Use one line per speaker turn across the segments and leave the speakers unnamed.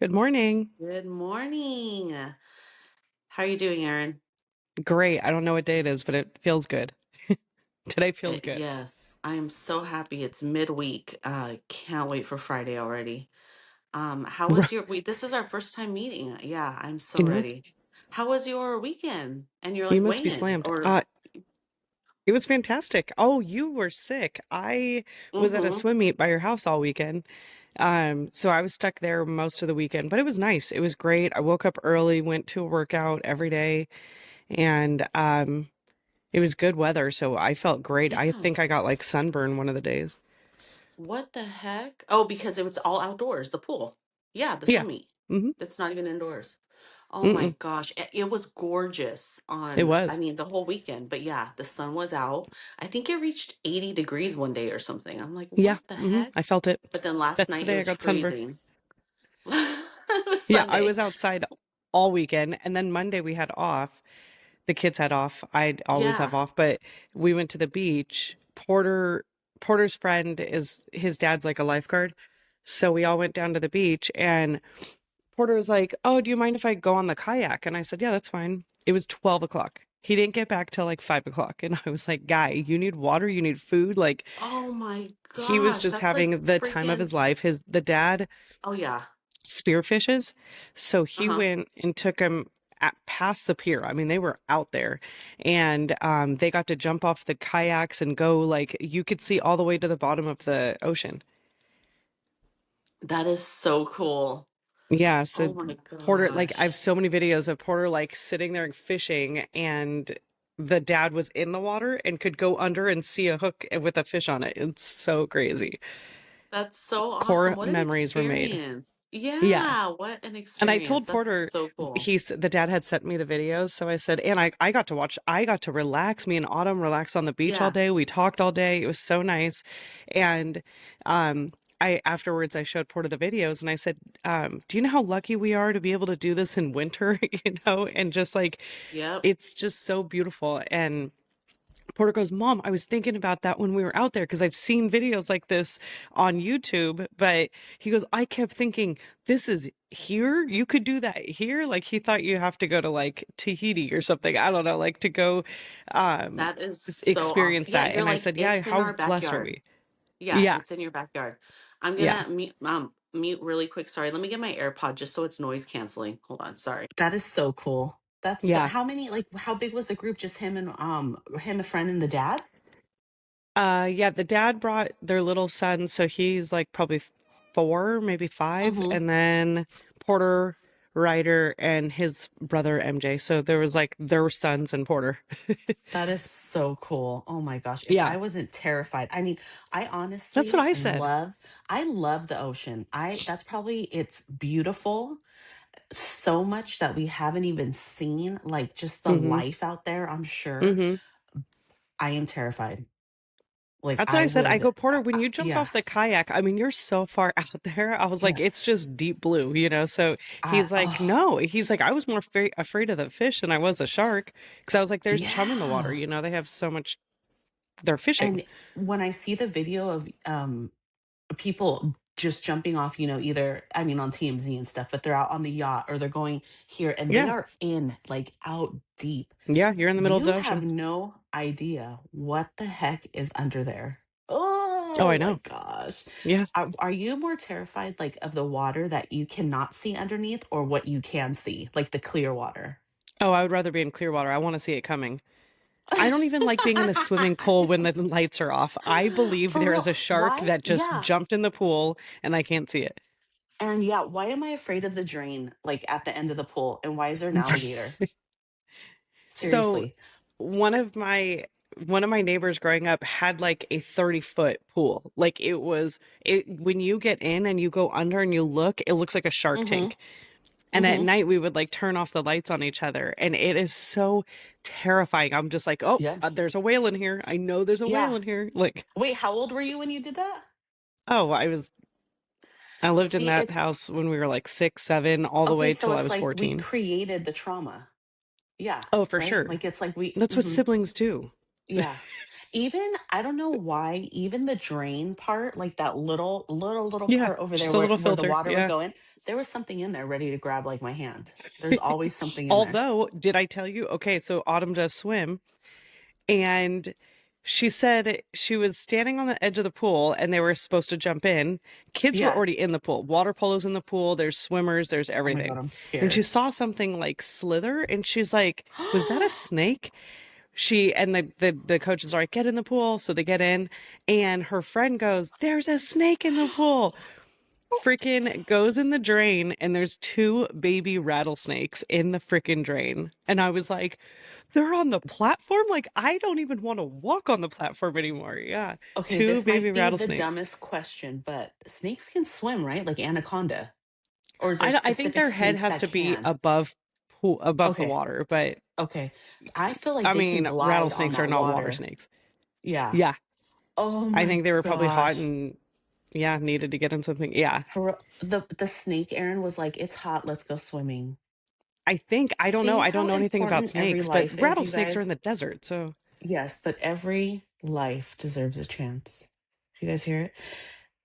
Good morning.
Good morning. How are you doing, Erin?
Great. I don't know what day it is, but it feels good. Today feels good.
Yes, I am so happy it's midweek. Can't wait for Friday already. How was your week? This is our first time meeting. Yeah, I'm so
You know,
ready. How was your weekend? And you're
you
like,
must be
when?
slammed.
Or,
It was fantastic. Oh, you were sick. I was at a
mm-hmm.
swim meet by your house all weekend. So I was stuck there most of the weekend, but it was nice. It was great. I woke up early, went to a workout every day, and it was good weather, so I felt great. I
Yeah.
think I got like sunburn one of the days.
What the heck? Oh, because it was all outdoors, the pool. Yeah, the
Yeah.
swim meet.
Mm-hmm.
That's not even indoors. Oh my
Mm-mm.
gosh. It was gorgeous
It
I
was.
mean, the whole weekend. But yeah, the sun was out. I think it reached 80 degrees one day or something. I'm like,
Yeah.
what the
Mm-hmm. I
heck?
felt it.
But then last
That's the
night it
day I
was
got sunburned.
freezing. It was
Yeah, I
Sunday.
was outside all weekend, and then Monday we had off. The kids had off. I'd always have
Yeah.
off, but we went to the beach. Porter's friend is his dad's like a lifeguard. So we all went down to the beach and Porter was like, "Oh, do you mind if I go on the kayak?" And I said, "Yeah, that's fine." It was 12 o'clock. He didn't get back till like 5 o'clock. And I was like, "Guy, you need water, you need food." Like
Oh my
he was
gosh.
just
That's like
having the time of
freaking.
his life. The dad
Oh yeah.
spearfishes. So he
Uh-huh.
went and took him past the pier. I mean, they were out there and they got to jump off the kayaks and go like you could see all the way to the bottom of the ocean.
That is so cool.
Yeah. So
Oh my
Porter, like, I have
gosh.
so many videos of Porter like sitting there and fishing and the dad was in the water and could go under and see a hook with a fish on it. It's so crazy.
That's so awesome.
Core
What an
memories were made.
experience.
Yeah.
Yeah, what an
And I
experience.
told
That's
Porter,
so cool.
the dad had sent me the videos. So I said, and I got to watch, I got to relax. Me and Autumn relaxed on the beach all
Yeah.
day. We talked all day. It was so nice. And, afterwards I showed Porter the videos and I said, do you know how lucky we are to be able to do this in winter, and just like,
Yep.
it's just so beautiful. And Porter goes, Mom, I was thinking about that when we were out there because I've seen videos like this on YouTube. But he goes, I kept thinking, this is here. You could do that here. Like he thought you have to go to like Tahiti or something. I don't know, like to go um
That is so awesome.
experience
Yeah,
that.
you're
And I
like,
said, yeah,
it's in
how
our
blessed are
backyard.
we?
Yeah,
Yeah.
it's in your backyard. I'm
Yeah.
gonna mute really quick. Sorry, let me get my AirPod just so it's noise canceling. Hold on, sorry. That is so cool. That's so,
Yeah.
how many, like, how big was the group? Just him, a friend, and the dad?
Yeah, the dad brought their little son, so he's like probably 4, maybe 5,
Mm-hmm.
and then Porter, Ryder, and his brother MJ. So there was like their sons and Porter.
That is so cool. Oh my gosh. If
Yeah,
I wasn't terrified, I mean, I
that's what
honestly
I said.
love the ocean. That's probably, it's beautiful so much that we haven't even seen, like just the
Hmm.
life out there, I'm sure.
Hmm.
I am terrified. Like
That's what
I
I said. I
would,
go, Porter, when you jumped
yeah,
off the kayak, I mean, you're so far out there. I was like,
yeah.
it's just deep blue. So
I,
he's like,
oh,
no. He's like, I was more afraid of the fish than I was a shark because I was like, there's chum in the water.
yeah.
They have so much, they're fishing.
And when I see the video of people just jumping off, either, I mean, on TMZ and stuff, but they're out on the yacht or they're going here and they
Yeah.
are in like out deep.
Yeah. You're in the middle of
You
the
have
ocean.
no idea what the heck is under there.
Oh, I
Oh my
know.
gosh.
Yeah.
Are you more terrified like of the water that you cannot see underneath or what you can see, like the clear water?
Oh, I would rather be in clear water. I want to see it coming. I don't even like being in a swimming pool when the lights are off. I believe
For
there is
real.
a shark
Why?
that just
Yeah.
jumped in the pool and I can't see it.
And yeah, why am I afraid of the drain like at the end of the pool? And why is there an alligator?
So
Seriously.
one of my one of my neighbors growing up had like a 30-foot pool. Like it when you get in and you go under and you look, it looks like a shark
Mm-hmm.
tank. And at
Mm-hmm.
night we would like turn off the lights on each other and it is so terrifying. I'm just like, "Oh,
Yeah.
there's a whale in here. I know there's a whale
Yeah.
in here." Like,
Wait, how old were you when you did that?
"Oh, I lived in
See,
that
it's
house when we were like 6, 7, all the
okay,
way
so
till I
it's
was
like we
14."
created the trauma. Yeah,
Oh, for
right?
sure.
Like it's like we
That's what
mhm,
siblings do.
yeah. Even I don't know why, even the drain part, like that little
Yeah,
part over there
just a
where
little
the
filter.
water would
Yeah.
go in, there was something in there ready to grab like my hand. There's always something in there.
Although, did I tell you? Okay, so Autumn does swim, and she said she was standing on the edge of the pool and they were supposed to jump in. Kids were
Yeah.
already in the pool. Water polo's in the pool, there's swimmers, there's
Oh my God,
everything.
I'm
And she
scared.
saw something like slither and she's like, "Was that a snake?" She and the coaches are like, "Get in the pool." So they get in and her friend goes, "There's a snake in the pool." Freaking goes in the drain and there's two baby rattlesnakes in the freaking drain. And I was like, they're on the platform? Like, I don't even want to walk on the platform anymore. Yeah.
Okay,
Two
this
baby
might be the
rattlesnakes.
dumbest question, but snakes can swim, right? Like anaconda. Or is there
I think
specific
their head
snakes
has
that
to be
can?
above the
Okay.
water, but
Okay. I feel like
I
they can
mean,
glide on
rattlesnakes are
that
not water
water.
snakes.
Yeah.
Yeah.
Oh
I
my
think they were probably hot
gosh.
and yeah, needed to get in something. Yeah.
For the snake, Aaron was like, "It's hot, let's go swimming."
I don't know.
See
I don't
how
know anything about
important every
snakes, but
life is, you
rattlesnakes are in
guys?
the desert. So
Yes, but every life deserves a chance. You guys hear it?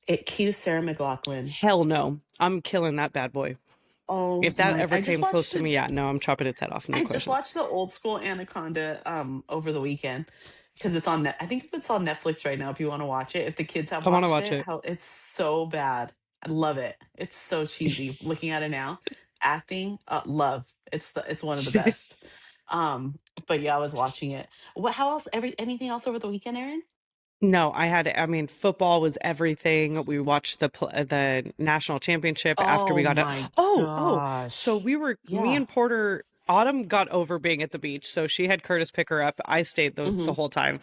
It cues Sarah McLachlan.
hell no. I'm killing that bad boy.
Oh
If that
my,
ever came close to me, yeah, no, I'm chopping its head off. No
I just
question.
watched the old school Anaconda over the weekend because it's on I think it's on Netflix right now if you want to watch it. If the kids have
I want to
watched
watch
it,
it.
how it's so bad. I love it. It's so cheesy. Looking at it now, acting, love. It's one of the best. Um, but yeah, I was watching it. What how else anything else over the weekend, Aaron?
No, I mean, football was everything. We watched the national championship after we
Oh
got out.
my
Oh, so
gosh.
me
Yeah.
and Porter, Autumn got over being at the beach. So she had Curtis pick her up. I stayed the
Hmm.
whole time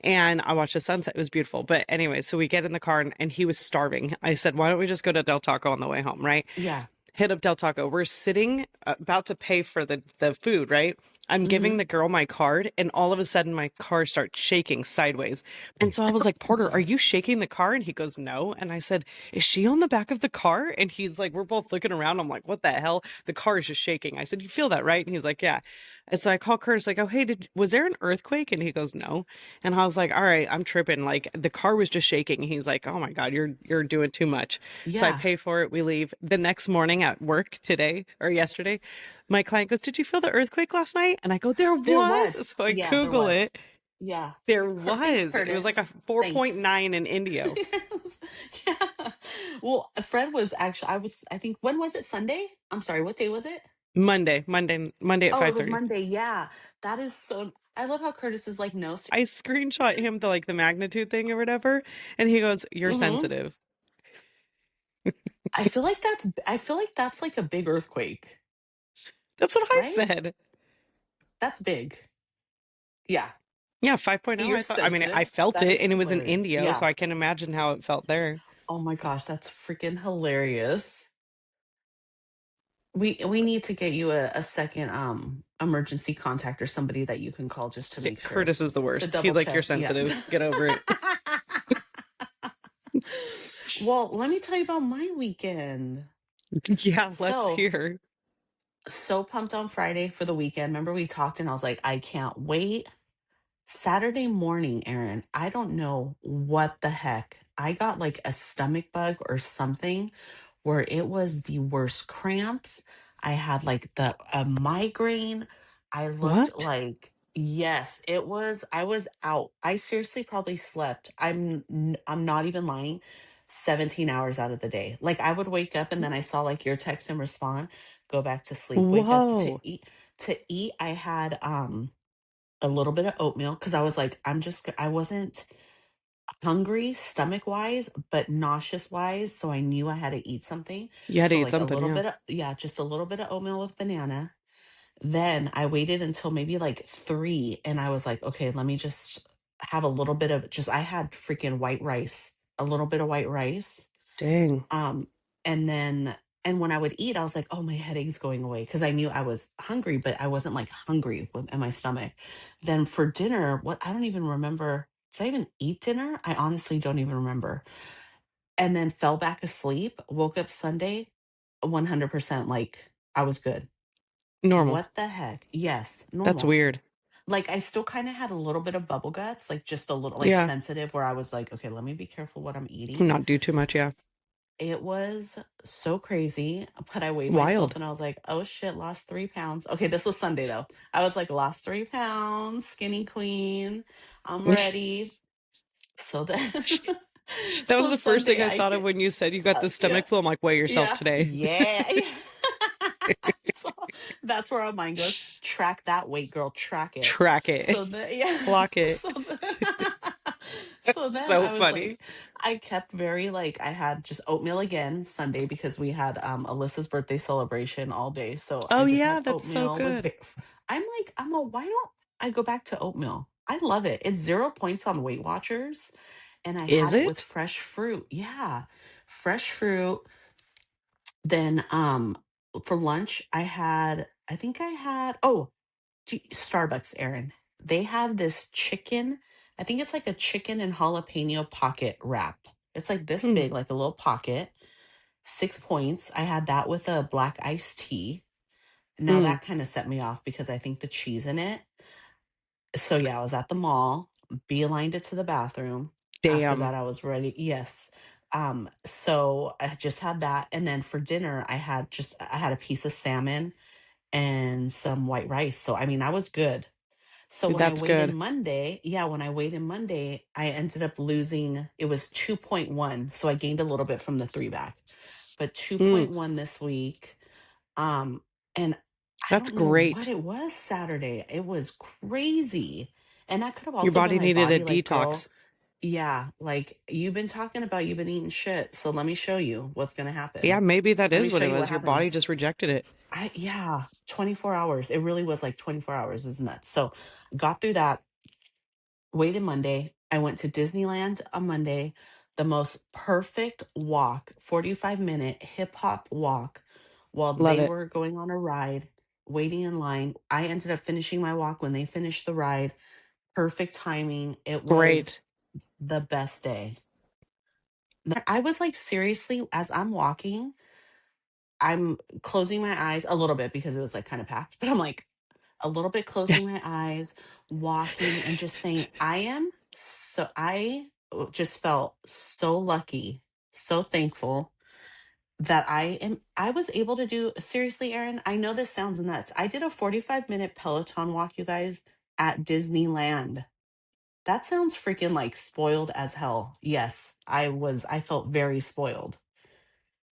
and I watched the sunset. It was beautiful. But anyway, so we get in the car and he was starving. I said, why don't we just go to Del Taco on the way home, right?
Yeah.
Hit up Del Taco. We're sitting about to pay for the food, right? I'm
Hmm.
giving the girl my card, and all of a sudden my car starts shaking sideways. And so I was like,
I'm
Porter, are
sorry.
you shaking the car? And he goes, no. And I said, is she on the back of the car? And he's like, we're both looking around. I'm like, what the hell? The car is just shaking. I said, you feel that, right? And he's like, yeah. And so I call Curtis, like, oh, hey, was there an earthquake? And he goes, no. And I was like, all right, I'm tripping. Like the car was just shaking. And he's like, oh my God, you're doing too much. So I
Yeah.
pay for it. We leave. The next morning at work today or yesterday, my client goes, did you feel the earthquake last night? And I go, there
There was.
was. So I
Yeah, there
Google
was.
it.
Yeah.
There
Thanks,
was. It was like a
Curtis. Thanks.
4.9 in Indio.
Yeah. Well, Fred was actually, I think, when was it? Sunday? I'm sorry, what day was it?
Monday at
Oh, it was
5:30.
Monday. Yeah. That is so, I love how Curtis is like, no.
I screenshot him the magnitude thing or whatever, and he goes, "You're
Hmm.
sensitive."
I feel like that's like a big earthquake,
That's what I
right?
said.
That's big. Yeah.
Yeah, 5.0.
You're
I mean, I
sensitive.
felt
That
it,
is
and it was in
hilarious.
Indio,
Yeah.
so I can imagine how it felt there.
Oh my gosh, that's freaking hilarious. We need to get you a second emergency contact or somebody that you can call just to make sure
Curtis is the
to
worst. He's
double
like, "You're
check. Yeah.
sensitive. Get over it."
Well, let me tell you about my weekend.
Yeah, let's
So,
hear.
so pumped on Friday for the weekend. Remember we talked and I was like, I can't wait. Saturday morning, Aaron, I don't know what the heck. I got like a stomach bug or something where it was the worst cramps. I had like the a migraine. I looked
What?
like yes, it was I was out. I seriously probably slept. I'm not even lying. 17 hours out of the day. Like I would wake up and then I saw like your text and respond, go back to sleep, wake up
Whoa.
to eat. I had a little bit of oatmeal because I was like, I wasn't hungry stomach wise, but nauseous wise. So I knew I had to eat something.
You had to
So,
eat
like a
something,
little
yeah.
bit of, yeah, just a little bit of oatmeal with banana. Then I waited until maybe like 3 and I was like, okay, let me just have a little bit of I had freaking white rice, a little bit of white rice.
Dang.
Um, and then and when I would eat, I was like, "Oh, my headache's going away," because I knew I was hungry, but I wasn't like hungry in my stomach. Then for dinner, what I don't even remember. Did I even eat dinner? I honestly don't even remember. And then fell back asleep. Woke up Sunday, 100% like I was good.
Normal.
What the heck? Yes,
That's
normal.
weird.
Like, I still kinda had a little bit of bubble guts, like, just a little like,
Yeah.
sensitive where I was like, "Okay, let me be careful what I'm eating."
Not do too much, yeah.
It was so crazy, but I weighed myself
Wild.
and I was like, "Oh shit, lost 3 pounds." Okay, this was Sunday though. I was like, "Lost 3 pounds, skinny queen. I'm ready." So then
That was
so
the first thing
Sunday
I
I
thought of
get
when you said you got the
yeah.
stomach flu. I'm like, "Weigh yourself
Yeah.
today.
Yeah. Yeah. So that's where our mind goes, "Track that weight, girl, track it."
Track it.
So the yeah.
Clock it."
So the so
That's
then
so
I was
funny.
like I kept very like I had just oatmeal again Sunday because we had, Alyssa's birthday celebration all day, so I
Oh,
just had
yeah, that's so
oatmeal with
good.
I'm like, I'm a why don't I go back to oatmeal? I love it. It's 0 points on Weight Watchers, and I
Is
had it with
it?
fresh fruit. Yeah, fresh fruit. Then, for lunch, I think I had Starbucks, Aaron. They have this chicken, I think it's like a chicken and jalapeno pocket wrap. It's like this
Hmm,
big, like a little pocket, 6 points. I had that with a black iced tea. Now
mm,
that kinda set me off because I think the cheese in it. So, yeah, I was at the mall, beelined it to the bathroom. After
damn.
that, I was ready yes. So I just had that, and then for dinner, I had a piece of salmon and some white rice, so, I mean, I was good. So when I
That's
weighed in
good.
Monday yeah, when I weighed in Monday, I ended up losing it was 2.1, so I gained a little bit from the 3 back, but
Mm,
2.1 this week. Um, and I
that's
don't know what
great.
it was Saturday. It was crazy. And that could have
Your
also been
body
my
needed a
body like, girl,
detox.
yeah, like you've been talking about you've been eating shit. So let me show you what's going to
Yeah,
happen.
maybe that
Let me
is what
show
it
you what
was. Your body
happens.
just rejected it.
Yeah, 24 hours. It really was like 24 hours is nuts. So got through that, waited Monday. I went to Disneyland on Monday, the most perfect walk, 45-minute hip hop walk while
Love
they
it.
were going on a ride, waiting in line. I ended up finishing my walk when they finished the ride. Perfect timing. It was
Great.
the best day. I was like, seriously, as I'm walking, I'm closing my eyes a little bit because it was like kind of packed, but I'm like, a little bit closing my eyes, walking and just saying, I just felt so lucky, so thankful that I was able to do seriously, Aaron, I know this sounds nuts. I did a 45-minute Peloton walk, you guys, at Disneyland. That sounds freaking like spoiled as hell. Yes, I felt very spoiled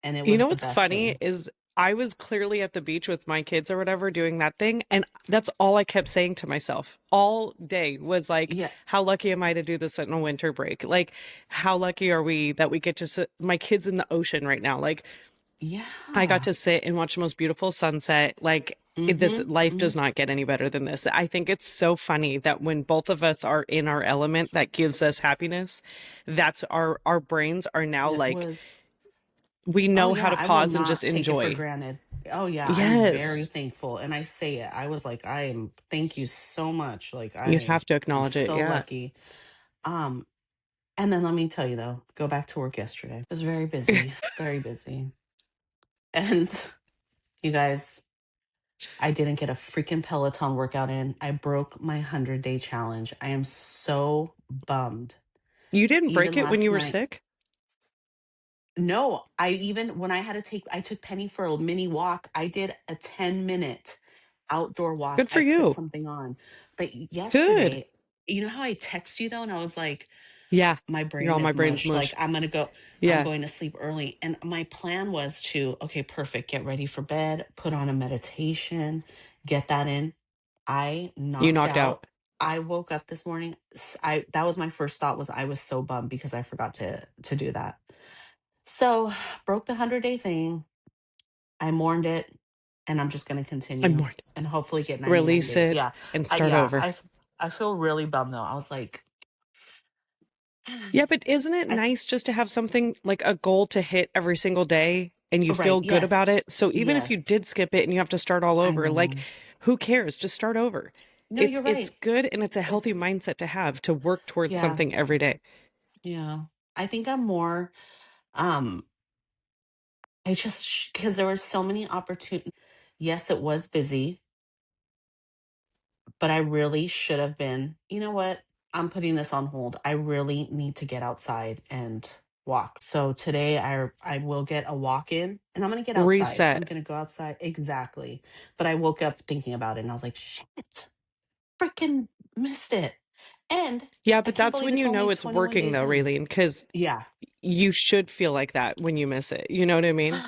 and it
You
was
know
the
what's
best
funny
thing.
is I was clearly at the beach with my kids or whatever doing that thing, and that's all I kept saying to myself all day was like,
Yeah.
how lucky am I to do this in a winter break? Like, how lucky are we that we get to sit my kids in the ocean right now? Like, I got
Yeah.
to sit and watch the most beautiful sunset. Like, this
Mhm.
life
Mhm.
does not get any better than this. I think it's so funny that when both of us are in our element that gives us happiness, that's our brains are now
It
like
was
we
Oh
know how
yeah,
to
I will
pause and just
not take it for
enjoy.
granted. Oh yeah, I'm very
Yes.
thankful and I say it. I was like, I am thank you so much. Like
You
I
have to
am
acknowledge it,
so
yeah.
lucky. Um and then let me tell you though, go back to work yesterday. It was very busy, very busy. And you guys, I didn't get a freaking Peloton workout in. I broke my 100-day challenge. I am so bummed.
You didn't break
Even
it when
last
you were
night,
sick?
no, I even when I took Penny for a mini walk, I did a 10-minute outdoor walk.
Good for
I put
you.
something on. But
Good.
yesterday, you know how I text you though, and I was like,
Yeah.
my
You're
brain
all my
is
brain's
mush. Like
mush.
I'm
Yeah.
going to sleep early. And my plan was to, okay, perfect, get ready for bed, put on a meditation, get that in. I
You
knocked
knocked
out.
out.
I woke up this morning. I that was my first thought was I was so bummed because I forgot to do that. So broke the 100-day thing. I mourned it, and I'm just gonna
I'm
continue
more
and hopefully get 99
release
days.
it
Yeah.
and
I
start
yeah,
over.
I feel really bummed though. I was like,
Yeah, but isn't it
I
nice just to have something like a goal to hit every single day and you
right,
feel good
yes.
about it? So even if you
Yes.
did skip it and you have to start all
I
over, like
know.
who cares? Just start over.
No,
It's
you're
it's
right.
good and it's a healthy
It's
mindset to have to work towards
yeah,
something every day.
yeah. I think I'm more um I just because there were so many opportunities. Yes, it was busy. but I really should have been, you know what? I'm putting this on hold. I really need to get outside and walk. So today I will get a walk in and I'm going to get outside. I'm
Reset.
going to go outside exactly. But I woke up thinking about it and I was like, "Shit, freaking missed it." And
Yeah,
I
but
can't
that's
believe
when
it's
you know
only
it's
21
working
days
though,
in.
Raylene, because
Yeah.
you should feel like that when you miss it. You know what I mean?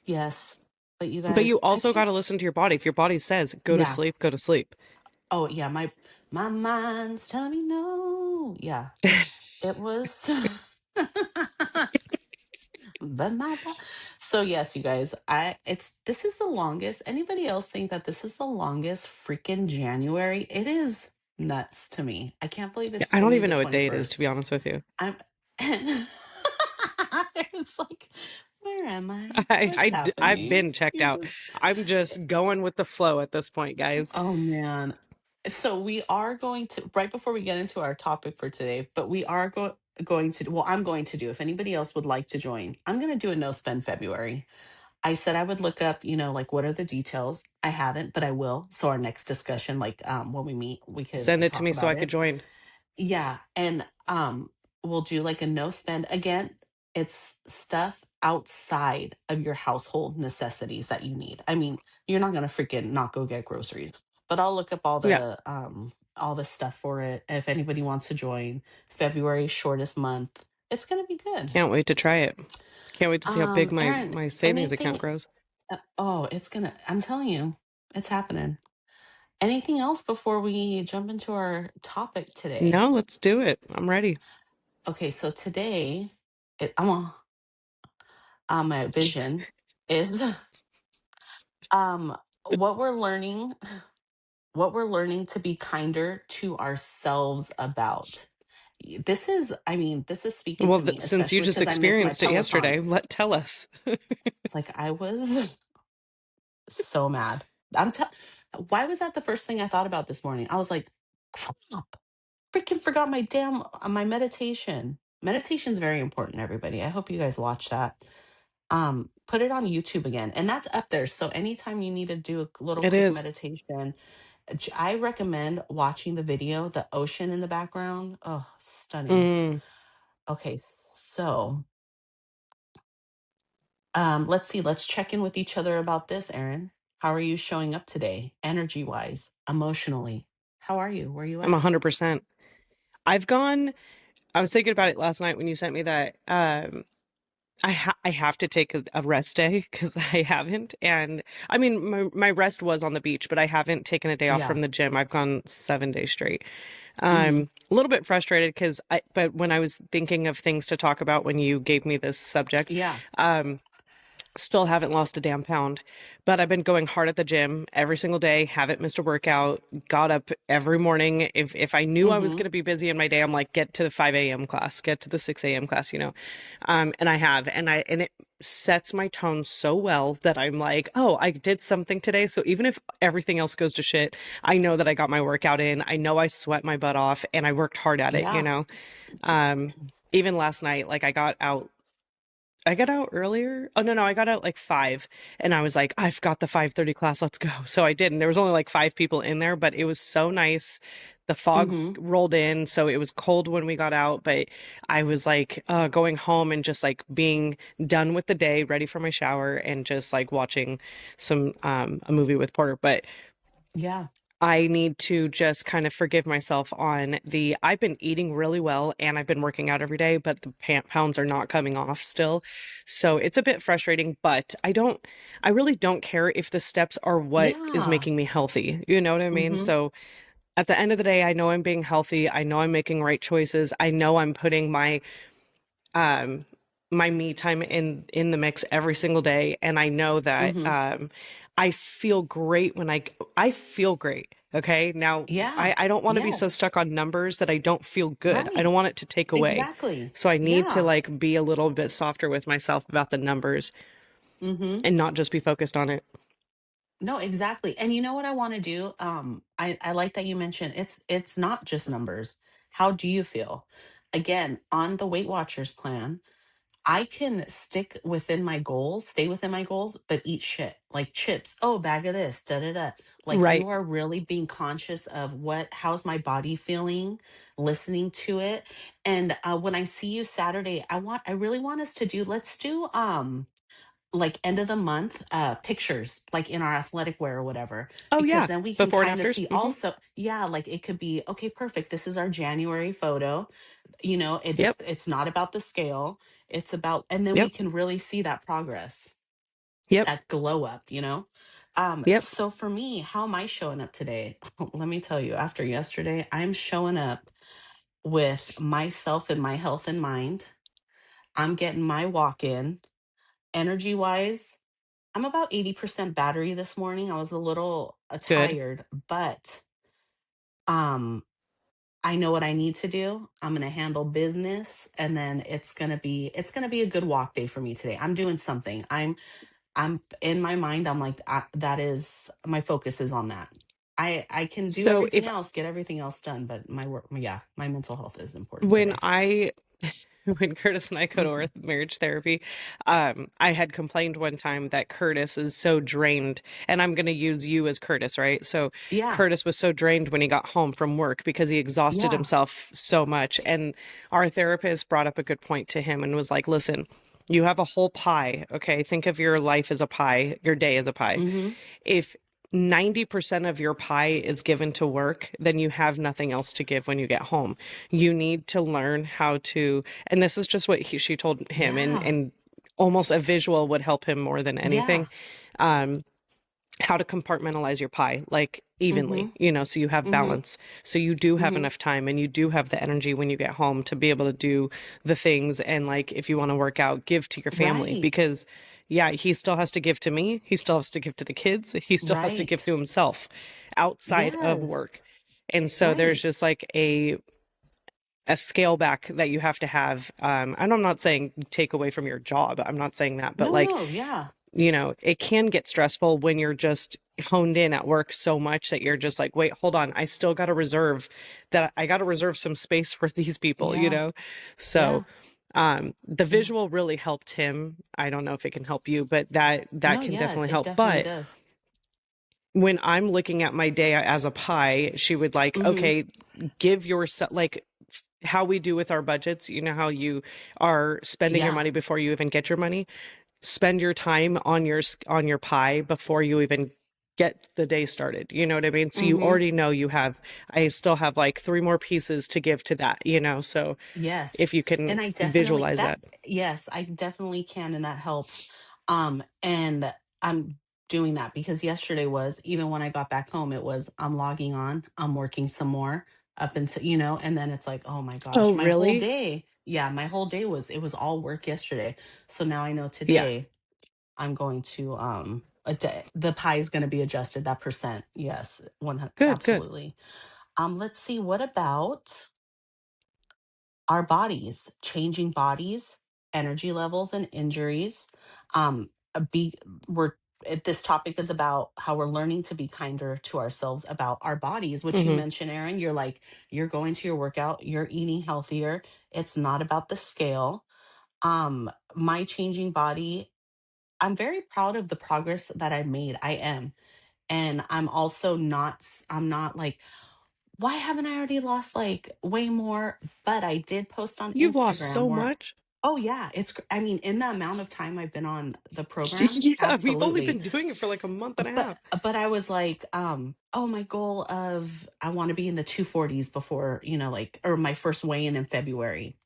Yes. But you
But you
guys, I
also got
can't
to listen to your body. If your body says go to
yeah.
sleep, go to sleep.
Oh, yeah, my mind's telling me no. Yeah. It was but so yes, you guys, I it's this is the longest. Anybody else think that this is the longest freaking January? It is nuts to me. I can't believe
Yeah,
it's
I don't
only
even
the
know what day it is, to be
21st.
honest with you.
I'm and it's like, where am I?
I,
What's
I, I've
happening?
been checked
You
out.
just
I'm just going with the flow at this point, guys.
oh man. So we are going to right before we get into our topic for today, but we are going to well, I'm going to do if anybody else would like to join, I'm going to do a no spend February. I said I would look up, like what are the details. I haven't, but I will. So our next discussion, like when we meet, we could
Send it to
talk
me so I
about
could
it.
join.
Yeah, and we'll do like a no spend again. It's stuff outside of your household necessities that you need. I mean, you're not gonna freaking not go get groceries, but I'll look up
Yeah,
all the stuff for it. If anybody wants to join, February shortest month, it's gonna be good.
can't wait to try it. Can't wait to see how big my
Aaron,
my savings account
anything?
grows.
Oh, it's gonna. I'm telling you, it's happening. Anything else before we jump into our topic today?
No, let's do it. I'm ready.
Okay, so today, I'm on my vision is um what we're learning, what we're learning to be kinder to ourselves about. This is, I mean, this is speaking
Well,
to me,
since you
especially
just
because I miss my
experienced it yesterday,
Peloton.
tell us.
Like I was so mad. Why was that the first thing I thought about this morning? I was like, crap, freaking forgot my damn my meditation. Meditation's very important, everybody. I hope you guys watch that. Put it on YouTube again, and that's up there. So anytime you need to do a little
It
quick
is.
meditation, I recommend watching the video, the ocean in the background. Oh, stunning.
Mm,
Okay, so let's see. Let's check in with each other about this, Erin. How are you showing up today, energy wise, emotionally? How are you? Where you
I'm
at?
100%. I've gone. I was thinking about it last night when you sent me that. I have to take a rest day because I haven't, and I mean my rest was on the beach, but I haven't taken a day off
Yeah.
from the gym. I've gone 7 days straight.
Mm-hmm.
A little bit frustrated because but when I was thinking of things to talk about when you gave me this subject,
Yeah.
still haven't lost a damn pound, but I've been going hard at the gym every single day. Haven't missed a workout. Got up every morning. If I knew I was
Mm-hmm.
going to be busy in my day, I'm like, get to the 5 a.m. class, get to the 6 a.m. class, and I have, and it sets my tone so well that I'm like, oh, I did something today. So even if everything else goes to shit, I know that I got my workout in. I know I sweat my butt off, and I worked hard at it.
Yeah.
Um, even last night, like I got out earlier. Oh no, I got out like 5 and I was like, I've got the 5:30 class, let's go. So I did, and there was only like 5 people in there, but it was so nice. The fog
Mm-hmm.
rolled in, so it was cold when we got out, but I was like going home and just like being done with the day, ready for my shower and just like watching some a movie with Porter. But
Yeah.
I need to just kind of forgive myself on I've been eating really well and I've been working out every day, but the pounds are not coming off still. So it's a bit frustrating, but I really don't care if the steps are what is
Yeah.
making me healthy. You know what I mean?
Mm-hmm.
So at the end of the day, I know I'm being healthy. I know I'm making right choices. I know I'm putting um my me time in the mix every single day, and I know that
Mm-hmm.
I feel great when I feel great. Okay, now
Yeah.
I don't want to be so
Yes.
stuck on numbers that I don't feel good. I
Right.
don't want it to take away,
Exactly.
so I need to
Yeah.
like be a little bit softer with myself about the numbers
Mm-hmm.
and not just be focused on it.
No, exactly. And you know what I want to do? I like that you mentioned it's not just numbers. How do you feel? Again, on the Weight Watchers plan, I can stick within my goals, stay within my goals, but eat shit like chips. Oh, bag of this, da da da. Like you
Right.
are really being conscious of how's my body feeling, listening to it. And when I see you Saturday, I really want us to let's do like end of the month pictures like in our athletic wear or whatever,
Oh
because
yeah.
then we can
Before and
kind of
afters.
see also, yeah, like it could be okay, perfect, this is our January photo.
Yep.
It's not about the scale, it's about, and then we
Yep.
can really see that progress,
Yep.
that glow up,
Yep.
so for me, how am I showing up today? Let me tell you, after yesterday, I'm showing up with myself and my health in mind. I'm getting my walk in. Energy wise, I'm about 80% battery this morning. I was a little
Good.
tired, but um I know what I need to do. I'm going to handle business, and then it's going to be a good walk day for me today. I'm doing something. I'm in my mind, I'm like, that is my focus is on that. I can do
So
everything
if
else, get everything else done, but my work, yeah, my mental health is important
when
today.
I when Curtis and I go to our
Mhm.
marriage therapy, I had complained one time that Curtis is so drained, and I'm going to use you as Curtis, right? So
Yeah.
Curtis was so drained when he got home from work because he exhausted
Yeah.
himself so much. And our therapist brought up a good point to him and was like, listen, you have a whole pie, okay? Think of your life as a pie, your day as a pie.
Mhm.
If 90% of your pie is given to work, then you have nothing else to give when you get home. You need to learn how to, and this is just what she told him,
Yeah.
and almost a visual would help him more than
Yeah.
anything. Um, how to compartmentalize your pie like evenly,
Mhm.
so you have
Mhm.
balance. So you do have
Mhm.
enough time and you do have the energy when you get home to be able to do the things. And like, if you want to work out, give to your family
Right.
because, yeah, he still has to give to me. He still has to give to the kids. He still has to give
Right.
to himself outside of work.
Yes.
And so there's
Right.
just like a scale back that you have to have. And I'm not saying take away from your job. I'm not saying that, but
No,
like,
no, yeah.
it can get stressful when you're just honed in at work so much that you're just like, wait, hold on. I still got to reserve that. I got to reserve some space for these people.
Yeah.
So,
Yeah.
the
Yeah.
visual really helped him. I don't know if it can help you, but that
No,
can
yeah,
definitely
it
help.
definitely
But
does.
when I'm looking at my day as a pie, she would like,
Mhm.
okay, give yourself like how we do with our budgets. You know how you are spending your
Yeah.
money before you even get your money. Spend your time on your pie before you even get the day started. You know what I mean? So you
Mhm.
already know I still have like three more pieces to give to that. So
Yes.
if you can
And I definitely
visualize
that
that.
yes, I definitely can, and that helps. And I'm doing that because yesterday was, even when I got back home, it was I'm logging on, I'm working some more up until, and then it's like, oh my
Oh,
gosh, my whole
really?
day, yeah, my whole day it was all work yesterday. So now I know
Yeah.
today I'm going to the pie is going to be adjusted, that percent. Yes,
Good, good.
absolutely. Let's see, what about our bodies, changing bodies, energy levels, and injuries. Be we're This topic is about how we're learning to be kinder to ourselves about our bodies, which you
Hmm.
mentioned, Aaron. You're like, you're going to your workout, you're eating healthier. It's not about the scale. My changing body, I'm very proud of the progress that I made. I am. And I'm also not, I'm not like, why haven't I already lost like way more? But I did post on
You've lost
Instagram
so
where,
much.
oh yeah, I mean, in the amount of time I've been on the program,
Yeah, we've only
absolutely.
been doing it for like a month and a
But
half.
but I was like, oh, my goal of I want to be in the 240s before, like, or my first weigh-in in February.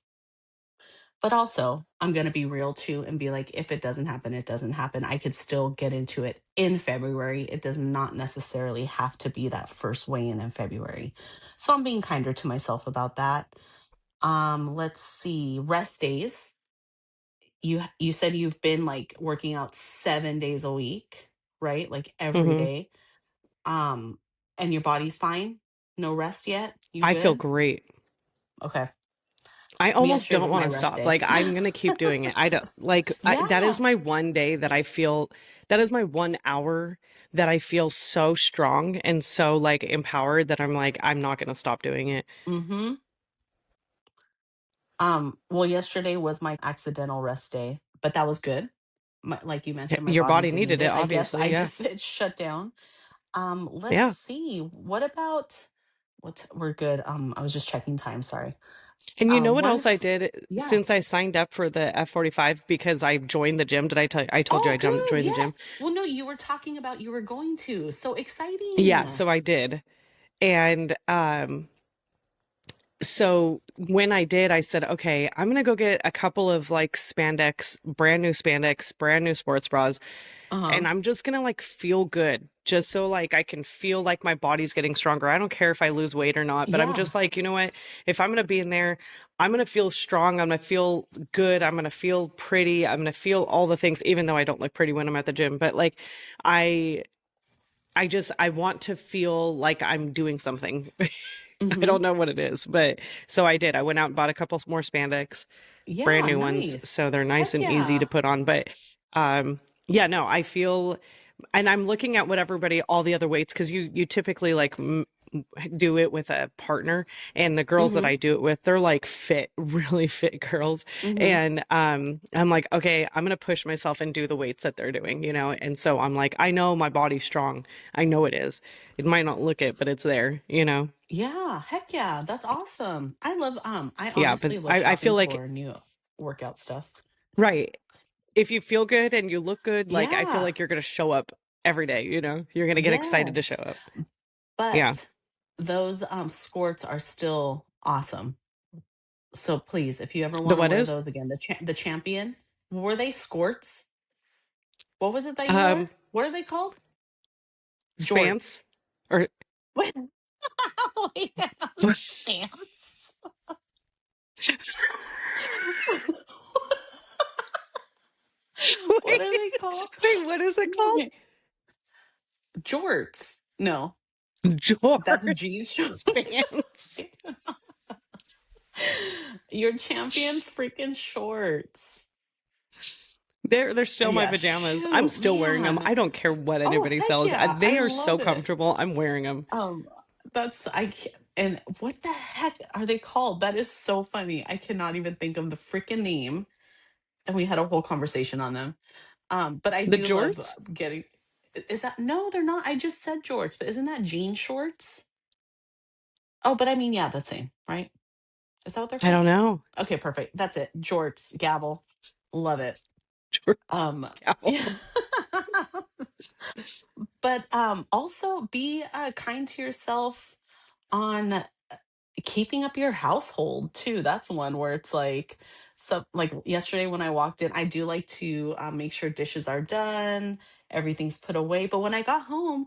But also, I'm going to be real too and be like, if it doesn't happen, it doesn't happen. I could still get into it in February. It does not necessarily have to be that first weigh in February. So I'm being kinder to myself about that. Let's see. Rest days. You said you've been like working out 7 days a week, right? Like every
Hmm.
day. Um, and your body's fine. No rest yet. You
I feel
good?
great.
Okay.
I almost
Yesterday
don't
was
want
my
to
rest
stop.
day.
Like, I'm going to keep doing it. I don't like that is
Yeah.
my one day that I feel that is my 1 hour that I feel so strong and so like empowered that I'm like, I'm not going to stop doing it.
Mm-hmm. Well, yesterday was my accidental rest day, but that was good. Like you mentioned, my
Your
body
body
did need
needed it,
it. I guess
obviously.
I
Yeah.
just it shut down. Let's
Yeah.
see. What about we're good. I was just checking time, sorry.
And you know what
What
else I
if
did
yeah.
since I signed up for the F45 because I joined the gym? Did I tell you? I told you
Oh,
I
good.
joined the
Yeah.
gym.
Well, no, you were talking about you were going to. So exciting.
Yeah, so I did. And so when I did, I said, okay, I'm gonna go get a couple of like spandex, brand new sports bras,
Uh-huh.
and I'm just gonna like feel good, just so like I can feel like my body's getting stronger. I don't care if I lose weight or not, but I'm
Yeah.
just like, you know what? If I'm gonna be in there, I'm gonna feel strong, I'm gonna feel good, I'm gonna feel pretty, I'm gonna feel all the things, even though I don't look pretty when I'm at the gym. But like I I want to feel like I'm doing something. I
Mm-hmm.
don't know what it is, but so I did. I went out and bought a couple more spandex, brand
Yeah,
new ones,
nice.
so they're nice
Heck
and easy to
yeah.
put on. But yeah, no, I feel, and I'm looking at what everybody, all the other weights, because you typically like do it with a partner, and the girls that
Mm-hmm.
I do it with, they're like fit, really fit girls,
Mm-hmm.
and I'm like, okay, I'm gonna push myself and do the weights that they're doing, you know, and so I'm like, I know my body's strong, I know it is. It might not look it, but it's there, you know.
Yeah, heck yeah. That's awesome. I
Yeah, but
honestly love
I feel
shopping
like,
for new workout stuff.
right, if you feel good and you look good, like I feel
Yeah.
like you're gonna show up every day, you know, you're gonna get excited to show
Yes.
up. Yeah.
But those skirts are still awesome. So please, if you ever
The
want to
what
wear
is?
those again, the champion, were they skirts? What was it that you wore?
Um,
What are they called? Jorts.
Spans or
Wait, wait, stance. What
wait,
are they called?
wait, what is it called?
Jorts. No, that's
Jorts
jean shorts.
Spans.
Your champion freaking shorts.
They're still my
Yeah,
pajamas. I'm
shoot,
still wearing them.
man.
I don't care what
Oh,
anybody
heck
sells.
yeah. I
They are so
love it.
comfortable. I'm wearing them.
Um, that's I can't, and what the heck are they called? That is so funny. I cannot even think of the freaking name. And we had a whole conversation on them. But I
The
do love
jorts?
getting. Is that no? They're not. I just said jorts, but isn't that jean shorts? Oh, but I mean, yeah, the same, right? Is that what they're
I
called?
don't know.
Okay, perfect. That's it. Jorts, gavel. Love it.
Jort
Yeah.
cowl.
But also be kind to yourself on keeping up your household too. That's one where it's like, so like yesterday when I walked in, I do like to make sure dishes are done, everything's put away. But when I got home,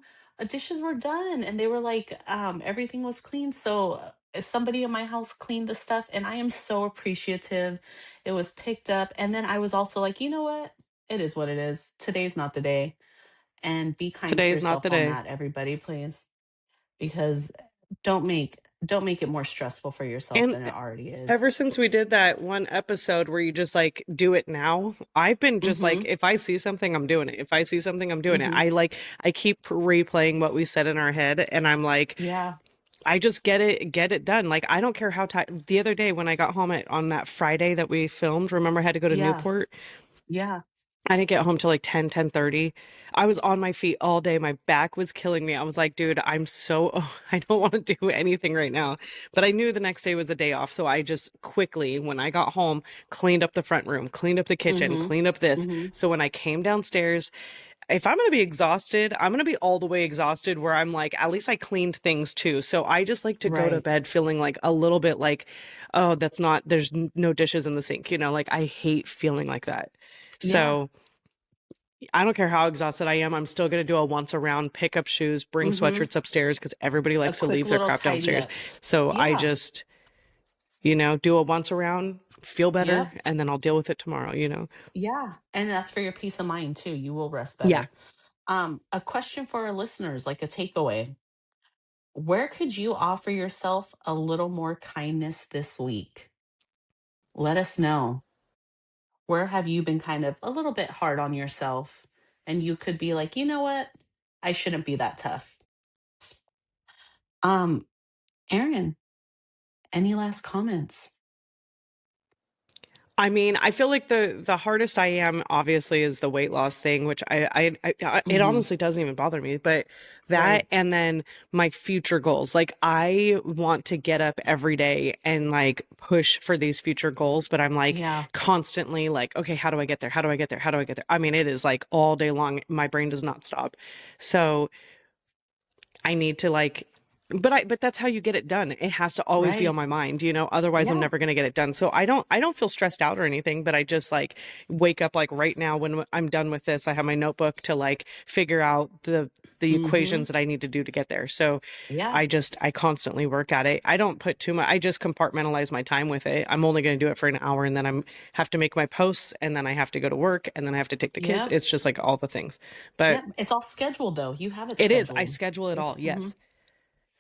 dishes were done and they were like, everything was clean. So somebody in my house cleaned the stuff, and I am so appreciative. It was picked up, and then I was also like, you know what? It is what it is. Today's not the day, and be kind to
Today is not
yourself
the
on
day.
that, everybody, please, because don't make it more stressful for yourself
And
than it already
ever
is.
since we did that one episode where you just like do it now, I've been just like,
Mhm.
if I see something, I'm doing it. If I see something, I'm doing it.
Mhm.
I keep replaying what we said in our head, and I'm like,
Yeah.
I just get it done. Like I don't care how tired. The other day when I got home on that Friday that we filmed, remember I had to go to
Yeah.
Newport.
Yeah.
I didn't get home till like 10:30. I was on my feet all day. My back was killing me. I was like, dude, I'm so, I don't want to do anything right now. But I knew the next day was a day off. So I just quickly, when I got home, cleaned up the front room, cleaned up the kitchen,
Mhm.
cleaned up this.
Mhm.
So when I came downstairs, if I'm going to be exhausted, I'm going to be all the way exhausted where I'm like, at least I cleaned things too. So I just like to go to
Right.
bed feeling like a little bit like, oh, that's not, there's no dishes in the sink, you know, like I hate feeling like that.
Yeah.
So I don't care how exhausted I am. I'm still going to do a once around, pick up shoes, bring
Mhm.
sweatshirts upstairs because everybody
A
likes to
quick
leave their
little
crap
tidy
downstairs.
up.
So I
Yeah.
just, you know, do a once around, feel better,
Yep.
and then I'll deal with it tomorrow, you know?
Yeah. And that's for your peace of mind too. You will rest
Yeah.
better. A question for our listeners, like a takeaway. Where could you offer yourself a little more kindness this week? Let us know. Where have you been kind of a little bit hard on yourself? And you could be like, you know what? I shouldn't be that tough. Um, Aaron, any last comments?
I mean, I feel like the hardest I am obviously is the weight loss thing, which it
Hmm.
honestly doesn't even bother me, but that
Right.
and then my future goals. Like I want to get up every day and like push for these future goals, but I'm like
Yeah.
constantly like, okay, how do I get there? How do I get there? How do I get there? I mean, it is like all day long. My brain does not stop. So I need to like but that's how you get it done. It has to always be on
Right.
my mind, otherwise I'm
Yeah.
never going to get it done. So I don't feel stressed out or anything, but I just like wake up like right now when I'm done with this, I have my notebook to like figure out the
Hmm.
equations that I need to do to get there. So
Yeah.
I constantly work at it. I don't put too much. I just compartmentalize my time with it. I'm only going to do it for an hour and then I'm have to make my posts and then I have to go to work and then I have to take the kids.
Yep.
It's just like all the things. But
Yep. It's all scheduled though. You have it
it is. I
scheduled.
schedule it all.
Hmm.
Yes.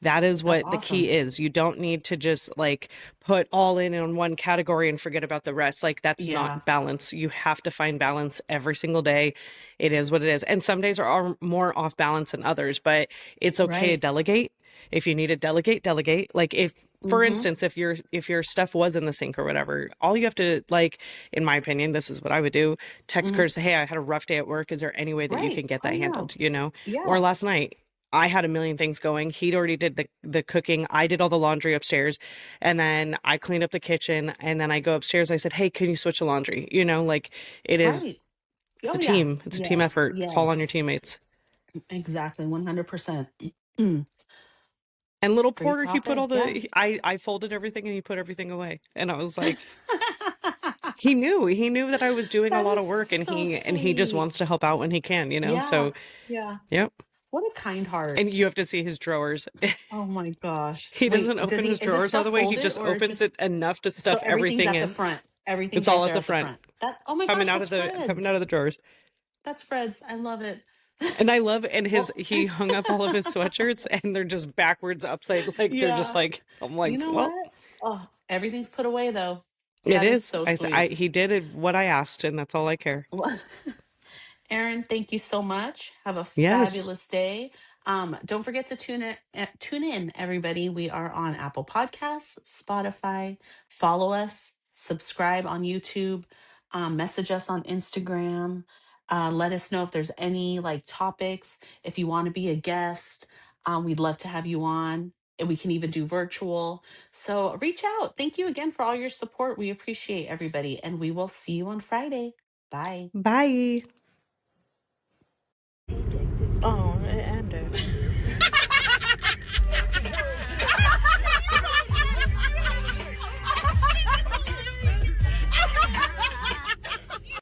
That is
That's
what the key
awesome.
is. You don't need to just like put all in one category and forget about the rest. Like that's
Yeah.
not balance. You have to find balance every single day. It is what it is. And some days are more off balance than others, but it's okay to
Right.
delegate. If you need to delegate, delegate. Like if for
Hmm.
instance, if your stuff was in the sink or whatever, all you have to like, in my opinion, this is what I would do, text
Hmm.
Kurt, say, hey, I had a rough day at work. Is there any way that you
Right.
can get
Oh
that
yeah.
handled? You know? Or
Yeah.
last night, I had a million things going. He'd already did the cooking. I did all the laundry upstairs, and then I cleaned up the kitchen. And then I go upstairs. I said, "Hey, can you switch the laundry?" Like it is.
Right.
It's a
Oh yeah.
team. It's a team
Yes.
effort. Call on your
Yes.
teammates.
Exactly. 100%.
And little
Great
Porter, he put
topic.
all
Yeah.
the. I folded everything, and he put everything away. And I was like, he knew that I was doing a
That
lot
is
of work, and
so
he just
sweet.
wants to help out when he can.
Yeah.
So
Yeah.
yep.
What a kind heart.
And you have to see his drawers.
Oh my gosh.
He
Wait,
doesn't open his
is his
drawers all
stuff
the way. He
folded
just
or
opens
just
it enough to
so
stuff
everything's
everything
at the
in.
front?
It's
Everything's right
all at
there
the
at the
front,
front. That, oh my
coming
gosh,
out
that's
of the coming out of
Fred's.
the drawers.
That's Fred's. I love it.
And I love and his
Well,
he hung up all of his sweatshirts and they're just backwards upside like they're just
yeah.
like I'm
You
like,
know
well,
what? Oh, everything's put away though.
it
That is
is.
so
I
sweet.
he did it what I asked and that's all I care.
Well, Erin, thank you so much. Have a
Yes.
fabulous day. Don't forget to tune in, everybody. We are on Apple Podcasts, Spotify. Follow us, subscribe on YouTube, message us on Instagram. Let us know if there's any like topics. If you want to be a guest, we'd love to have you on. And we can even do virtual. So reach out. Thank you again for all your support. We appreciate everybody, and we will see you on Friday. Bye.
Bye.